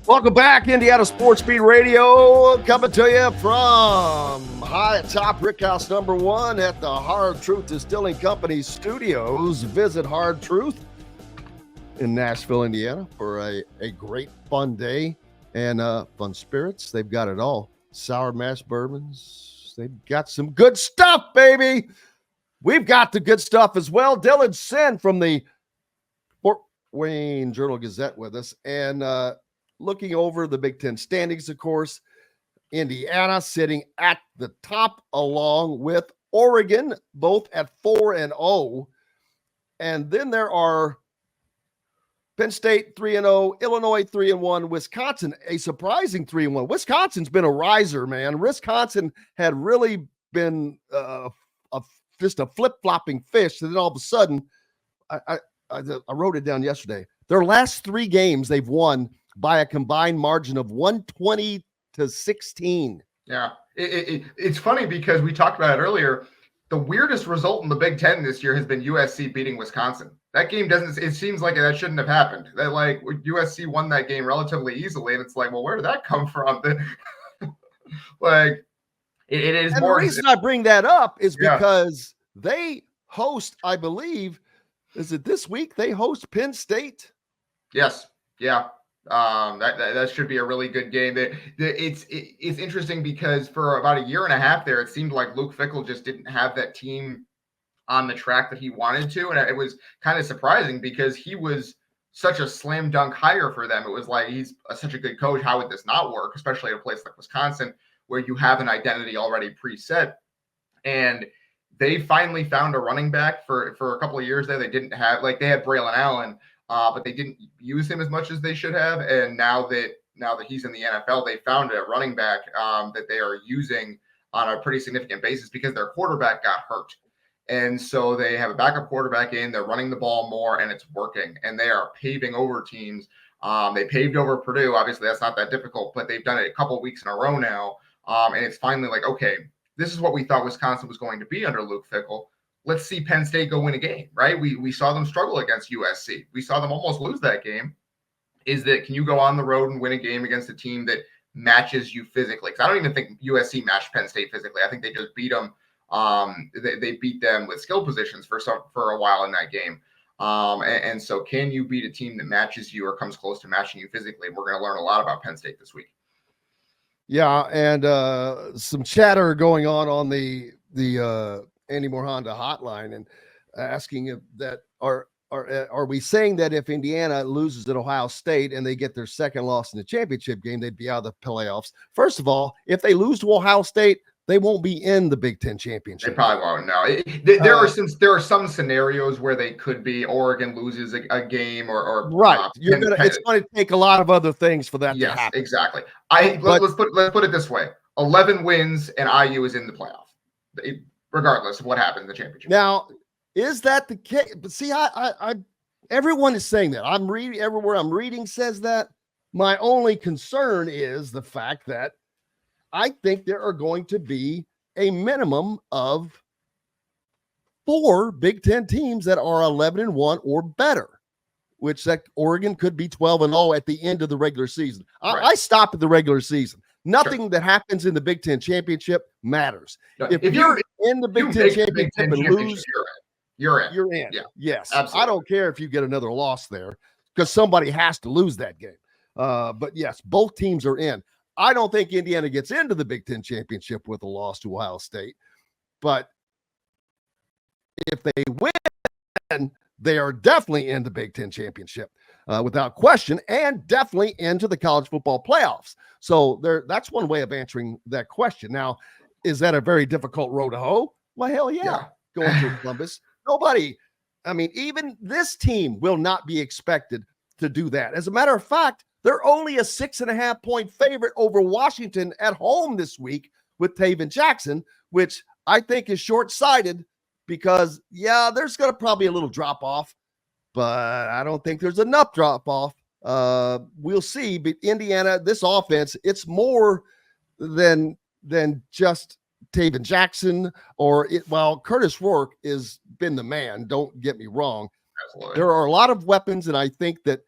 Welcome back, Indiana Sports Beat Radio, coming to you from high atop Rickhouse number 1 at the Hard Truth Distilling Company studios. Visit Hard Truth in Nashville, Indiana for a great fun day and fun spirits. They've got it all. Sour mash bourbons. They've got some good stuff, baby. We've got the good stuff as well. Dylan Sinn from the Fort Wayne Journal-Gazette with us. And looking over the Big Ten standings, of course, Indiana sitting at the top along with Oregon, both at 4-0. And then there are Penn State 3-0, Illinois 3-1, Wisconsin a surprising 3-1. Wisconsin's been a riser, man. Wisconsin had really been just a flip-flopping fish, and then all of a sudden, I wrote it down yesterday. Their last 3 games they've won by a combined margin of 120-16. Yeah, it's funny because we talked about it earlier. The weirdest result in the Big Ten this year has been USC beating Wisconsin. That game it seems like that shouldn't have happened. That like USC won that game relatively easily, and it's like, well, where did that come from? Like it is. And more. The reason I bring that up is because they host, I believe, is it this week? They host Penn State. Yes. Yeah. That should be a really good game. It's interesting because for about a year and a half there, it seemed like Luke Fickell just didn't have that team on the track that he wanted to, and it was kind of surprising because he was such a slam dunk hire for them. It was like he's such a good coach. How would this not work, especially at a place like Wisconsin where you have an identity already preset? And they finally found a running back for a couple of years there. They didn't have they had Braylon Allen. But they didn't use him as much as they should have. And now that he's in the NFL, they found a running back that they are using on a pretty significant basis because their quarterback got hurt. And so they have a backup quarterback in, they're running the ball more, and it's working. And they are paving over teams. They paved over Purdue. Obviously, that's not that difficult, but they've done it a couple of weeks in a row now. And it's finally like, okay, this is what we thought Wisconsin was going to be under Luke Fickell. Let's see Penn State go win a game, right? We saw them struggle against USC. We saw them almost lose that game. Can you go on the road and win a game against a team that matches you physically? Because I don't even think USC matched Penn State physically. I think they just beat them. They beat them with skill positions for a while in that game. And so can you beat a team that matches you or comes close to matching you physically? We're going to learn a lot about Penn State this week. Yeah, and some chatter going on the Andy Moore Honda hotline and asking if that are we saying that if Indiana loses at Ohio State and they get their second loss in the championship game, they'd be out of the playoffs? First of all, if they lose to Ohio State, they won't be in the Big Ten championship. They probably won't. No, there are some scenarios where they could be. Oregon loses a game or right. It's going to take a lot of other things for that to happen. Exactly. Let's put it this way: 11 wins and IU is in the playoff. Regardless of what happened in the championship. Now, is that the case? But see, I everyone is saying that. I'm reading everywhere I'm reading says that. My only concern is the fact that I think there are going to be a minimum of 4 Big Ten teams that are 11-1 or better, which that Oregon could be 12-0 at the end of the regular season. Right. I stop at the regular season. Nothing that happens in the Big Ten championship matters. No, if you're in the Big Ten championship and lose, you're in. You're in. Yeah. Yes. Absolutely. I don't care if you get another loss there because somebody has to lose that game. But yes, both teams are in. I don't think Indiana gets into the Big Ten championship with a loss to Ohio State. But if they win, they are definitely in the Big Ten championship without question, and definitely into the college football playoffs. So that's one way of answering that question. Now, is that a very difficult road to hoe? Well, hell yeah. Going to Columbus. Even this team will not be expected to do that. As a matter of fact, they're only a 6.5-point favorite over Washington at home this week with Taven Jackson, which I think is short-sighted because, there's going to probably a little drop-off, but I don't think there's enough drop-off. We'll see. But Indiana, this offense, it's more than just Taven Jackson while Curtis Rourke has been the man, don't get me wrong. Absolutely. There are a lot of weapons, and I think that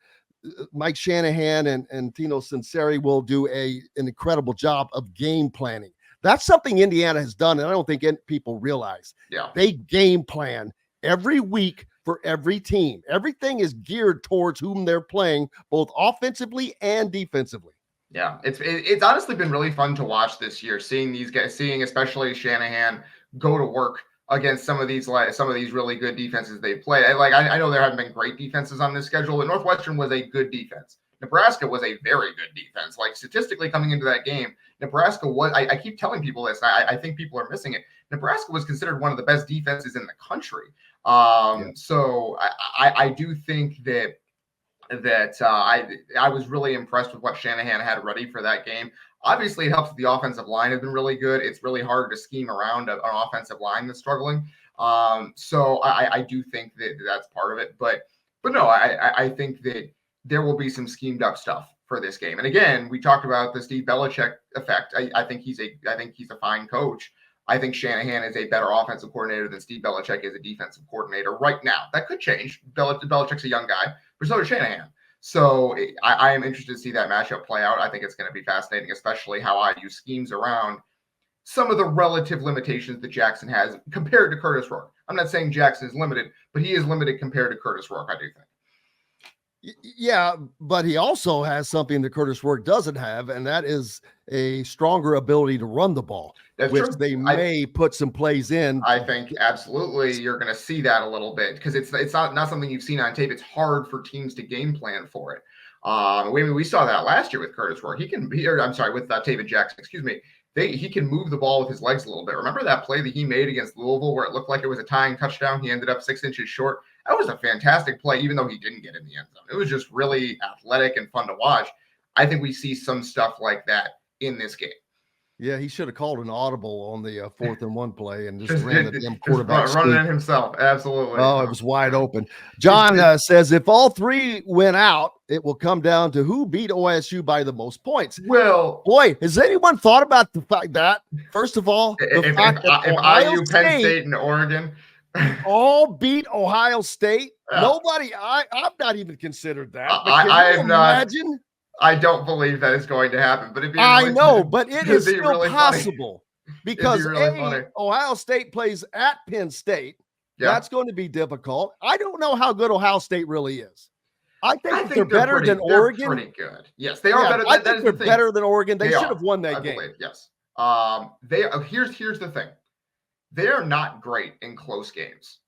Mike Shanahan and Tino Sinceri will do an incredible job of game planning. That's something Indiana has done, and I don't think people realize. Yeah. They game plan every week for every team. Everything is geared towards whom they're playing, both offensively and defensively. Yeah, it's honestly been really fun to watch this year, seeing these guys, seeing especially Shanahan go to work against some of these really good defenses they play. I know there haven't been great defenses on this schedule, but Northwestern was a good defense. Nebraska was a very good defense. Like statistically coming into that game, Nebraska was, I keep telling people this, and I think people are missing it. Nebraska was considered one of the best defenses in the country. So I do think that I was really impressed with what Shanahan had ready for that game. Obviously, it helps that the offensive line has been really good. It's really hard to scheme around an offensive line that's struggling. So I do think that that's part of it. But no, I think that there will be some schemed up stuff for this game. And again, we talked about the Steve Belichick effect. I think he's a fine coach. I think Shanahan is a better offensive coordinator than Steve Belichick is a defensive coordinator right now. That could change. Belichick's a young guy, but so is Shanahan. So I am interested to see that matchup play out. I think it's going to be fascinating, especially how IU schemes around some of the relative limitations that Jackson has compared to Curtis Rourke. I'm not saying Jackson is limited, but he is limited compared to Curtis Rourke, I do think. Yeah, but he also has something that Curtis Rourke doesn't have, and that is a stronger ability to run the ball. That's which true. They may put some plays in. I think absolutely you're going to see that a little bit because it's not something you've seen on tape. It's hard for teams to game plan for it. We saw that last year with Curtis Rourke. With Taven Jackson. Excuse me. He can move the ball with his legs a little bit. Remember that play that he made against Louisville where it looked like it was a tying touchdown? He ended up 6 inches short. That was a fantastic play, even though he didn't get in the end zone. It was just really athletic and fun to watch. I think we see some stuff like that in this game. Yeah, he should have called an audible on the 4th and 1 play and just ran the damn quarterback. Running it himself. Absolutely. Oh, it was wide open. John says if all three went out, it will come down to who beat OSU by the most points. Well, boy, has anyone thought about the fact that, first of all, if IU, Penn State, and Oregon all beat Ohio State, nobody, I've not even considered that. I imagine. I don't believe that is going to happen, but but it is still really possible because Ohio State plays at Penn State. Yeah. That's going to be difficult. I don't know how good Ohio State really is. I think they're better than Oregon. They're pretty good. Yes, they are better. I think they're better than Oregon. They should have won that game. Believe, yes. Here's the thing. They are not great in close games.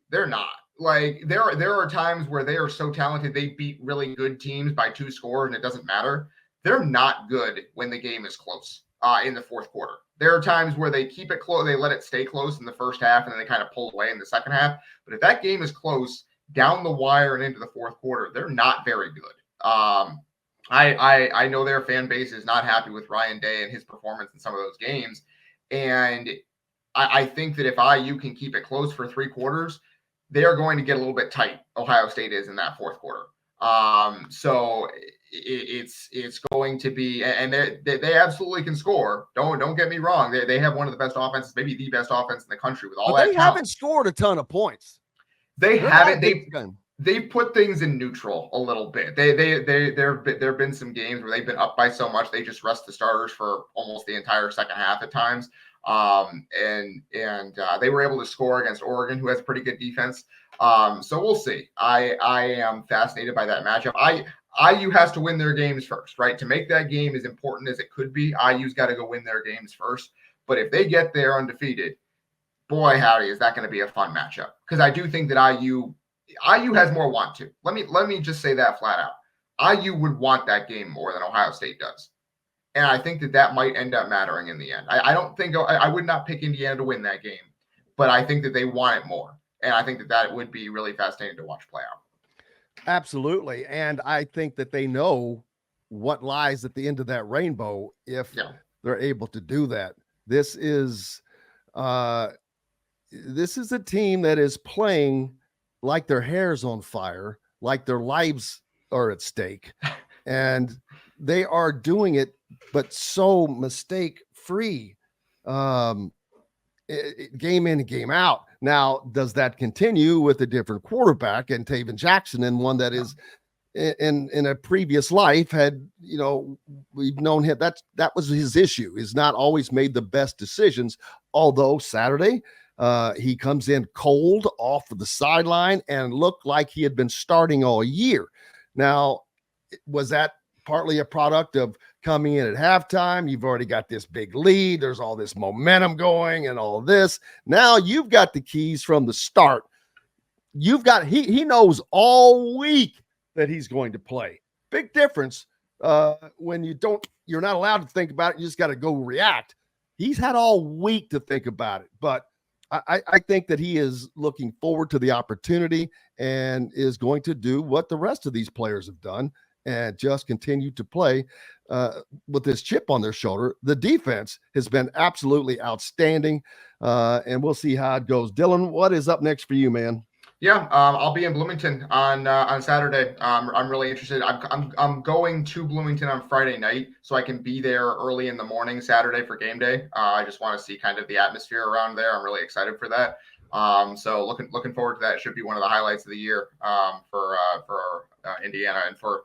They're not. Like there are times where they are so talented they beat really good teams by 2 scores and it doesn't matter. They're not good when the game is close in the fourth quarter. There are times where they keep it close, they let it stay close in the first half, and then they kind of pull away in the second half. But if that game is close down the wire and into the fourth quarter, they're not very good. I know their fan base is not happy with Ryan Day and his performance in some of those games, and I think that if IU can keep it close for 3 quarters, they are going to get a little bit tight. Ohio State is in that fourth quarter. So it's going to be, and they absolutely can score. Don't get me wrong. They have one of the best offenses, maybe the best offense in the country with all that. They haven't scored a ton of points. They haven't. They put things in neutral a little bit. There have been some games where they've been up by so much they just rest the starters for almost the entire second half at times. And they were able to score against Oregon, who has pretty good defense. So we'll see. I am fascinated by that matchup. IU has to win their games first, right? To make that game as important as it could be, IU's got to go win their games first. But if they get there undefeated, boy, howdy, is that going to be a fun matchup? Because I do think that IU has more want to. Let me just say that flat out. IU would want that game more than Ohio State does. And I think that might end up mattering in the end. I don't think I would not pick Indiana to win that game, but I think that they want it more. And I think that would be really fascinating to watch play out. Absolutely. And I think that they know what lies at the end of that rainbow if they're able to do that. This is a team that is playing like their hair's on fire, like their lives are at stake. And they are doing it, but so mistake-free, game in and game out. Now, does that continue with a different quarterback and Taven Jackson and one that is in a previous life had, we've known him. That was his issue. He's not always made the best decisions. Although Saturday, he comes in cold off of the sideline and looked like he had been starting all year. Now, was that partly a product of coming in at halftime? You've already got this big lead. There's all this momentum going and all this. Now you've got the keys from the start. He knows all week that he's going to play. Big difference when you're not allowed to think about it. You just got to go react. He's had all week to think about it, but I think that he is looking forward to the opportunity and is going to do what the rest of these players have done and just continue to play with this chip on their shoulder. The defense has been absolutely outstanding, and we'll see how it goes. Dylan, what is up next for you, man? Yeah, I'll be in Bloomington on Saturday. I'm really interested. I'm going to Bloomington on Friday night, so I can be there early in the morning Saturday for game day. I just want to see kind of the atmosphere around there. I'm really excited for that. So looking forward to that. It should be one of the highlights of the year for Indiana and for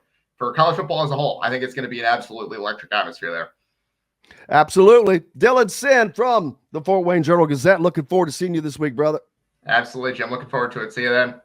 college football as a whole. I think it's going to be an absolutely electric atmosphere there. Absolutely. Dylan Sinn from the Fort Wayne Journal-Gazette. Looking forward to seeing you this week, brother. Absolutely, Jim. Looking forward to it. See you then.